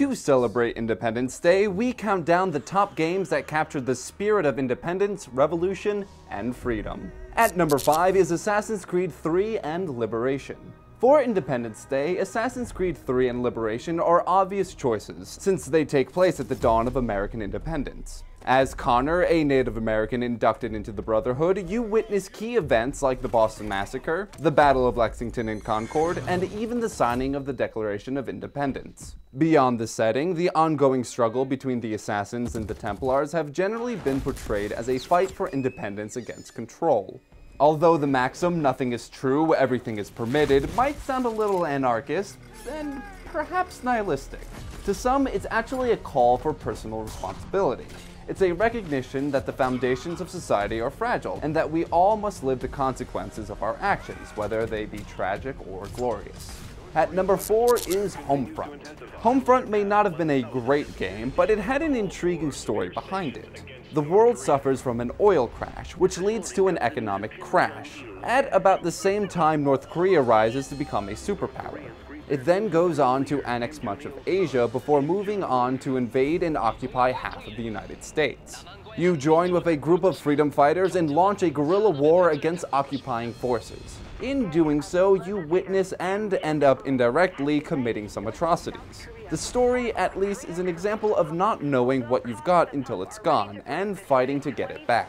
To celebrate Independence Day, we count down the top games that captured the spirit of independence, revolution, and freedom. At number 5 is Assassin's Creed 3 and Liberation. For Independence Day, Assassin's Creed 3 and Liberation are obvious choices, since they take place at the dawn of American independence. As Connor, a Native American inducted into the Brotherhood, you witness key events like the Boston Massacre, the Battle of Lexington and Concord, and even the signing of the Declaration of Independence. Beyond the setting, the ongoing struggle between the Assassins and the Templars have generally been portrayed as a fight for independence against control. Although the maxim, "nothing is true, everything is permitted," might sound a little anarchist, and perhaps nihilistic, to some it's actually a call for personal responsibility. It's a recognition that the foundations of society are fragile, and that we all must live the consequences of our actions, whether they be tragic or glorious. At number 4 is Homefront. Homefront may not have been a great game, but it had an intriguing story behind it. The world suffers from an oil crash, which leads to an economic crash. At about the same time, North Korea rises to become a superpower. It then goes on to annex much of Asia before moving on to invade and occupy half of the United States. You join with a group of freedom fighters and launch a guerrilla war against occupying forces. In doing so, you witness and end up indirectly committing some atrocities. The story, at least, is an example of not knowing what you've got until it's gone, and fighting to get it back.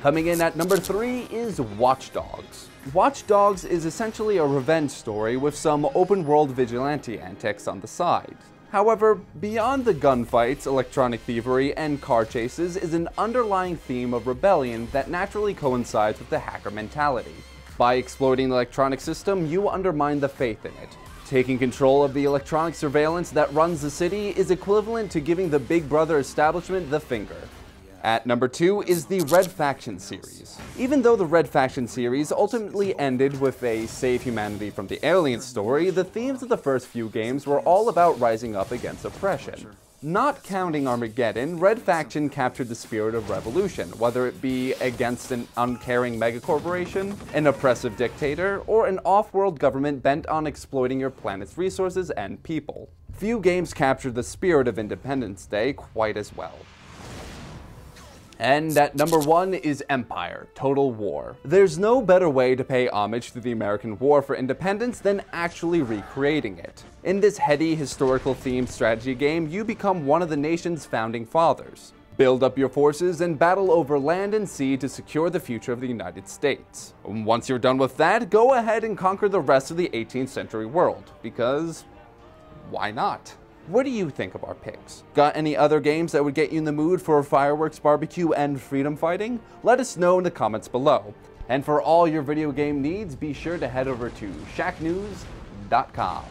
Coming in at number 3 is Watch Dogs. Watch Dogs is essentially a revenge story with some open-world vigilante antics on the side. However, beyond the gunfights, electronic thievery, and car chases is an underlying theme of rebellion that naturally coincides with the hacker mentality. By exploiting the electronic system, you undermine the faith in it. Taking control of the electronic surveillance that runs the city is equivalent to giving the Big Brother establishment the finger. At number 2 is the Red Faction series. Even though the Red Faction series ultimately ended with a save humanity from the aliens story, the themes of the first few games were all about rising up against oppression. Not counting Armageddon, Red Faction captured the spirit of revolution, whether it be against an uncaring megacorporation, an oppressive dictator, or an off-world government bent on exploiting your planet's resources and people. Few games captured the spirit of Independence Day quite as well. And at number 1 is Empire: Total War. There's no better way to pay homage to the American War for Independence than actually recreating it. In this heady, historical-themed strategy game, you become one of the nation's founding fathers. Build up your forces and battle over land and sea to secure the future of the United States. Once you're done with that, go ahead and conquer the rest of the 18th century world, because why not? What do you think of our picks? Got any other games that would get you in the mood for fireworks, barbecue, and freedom fighting? Let us know in the comments below. And for all your video game needs, be sure to head over to Shacknews.com.